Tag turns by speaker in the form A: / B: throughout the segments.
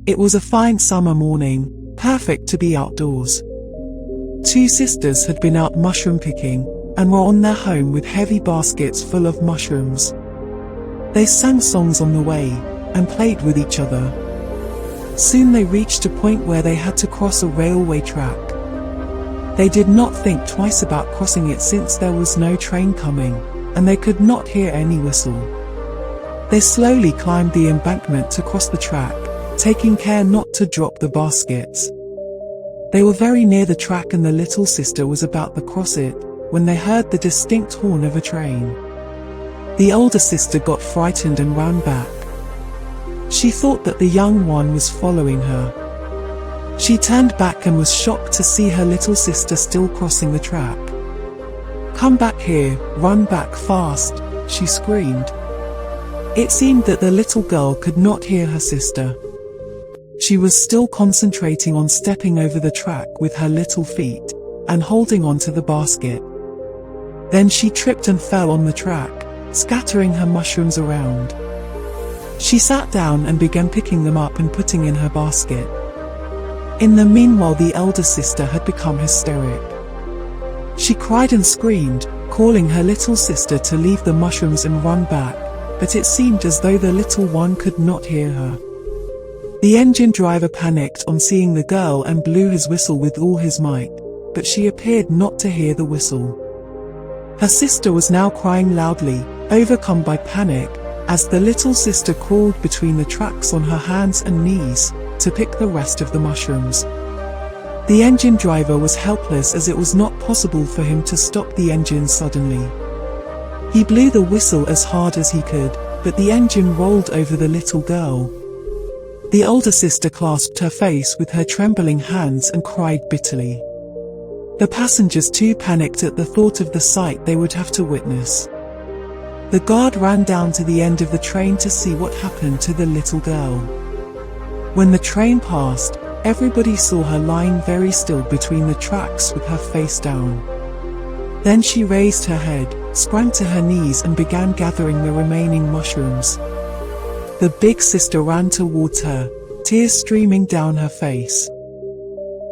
A: It was a fine summer morning, perfect to be outdoors. Two sisters had been out mushroom picking and were on their home with heavy baskets full of mushrooms. They sang songs on the way and played with each other. Soon they reached a point where they had to cross a railway track. They did not think twice about crossing it since there was no train coming, and they could not hear any whistle. They slowly climbed the embankment to cross the track, taking care not to drop the baskets. They were very near the track and the little sister was about to cross it, when they heard the distinct horn of a train. The older sister got frightened and ran back. She thought that the young one was following her. She turned back and was shocked to see her little sister still crossing the track. "Come back here, run back fast," she screamed. It seemed that the little girl could not hear her sister. She was still concentrating on stepping over the track with her little feet and holding onto the basket. Then she tripped and fell on the track, scattering her mushrooms around. She sat down and began picking them up and putting in her basket. In the meanwhile, the elder sister had become hysteric. She cried and screamed, calling her little sister to leave the mushrooms and run back, but it seemed as though the little one could not hear her. The engine driver panicked on seeing the girl and blew his whistle with all his might, but she appeared not to hear the whistle. Her sister was now crying loudly, overcome by panic, as the little sister crawled between the tracks on her hands and knees to pick the rest of the mushrooms. The engine driver was helpless as it was not possible for him to stop the engine suddenly. He blew the whistle as hard as he could, but the engine rolled over the little girl. The older sister clasped her face with her trembling hands and cried bitterly. The passengers too panicked at the thought of the sight they would have to witness. The guard ran down to the end of the train to see what happened to the little girl. When the train passed, everybody saw her lying very still between the tracks with her face down. Then she raised her head, sprang to her knees and began gathering the remaining mushrooms. The big sister ran towards her, tears streaming down her face.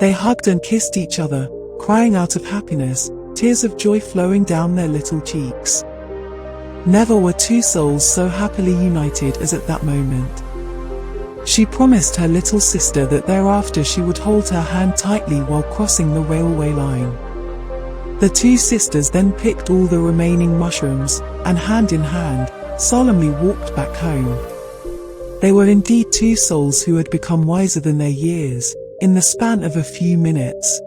A: They hugged and kissed each other, crying out of happiness, tears of joy flowing down their little cheeks. Never were two souls so happily united as at that moment. She promised her little sister that thereafter she would hold her hand tightly while crossing the railway line. The two sisters then picked all the remaining mushrooms, and hand in hand, solemnly walked back home. They were indeed two souls who had become wiser than their years, in the span of a few minutes.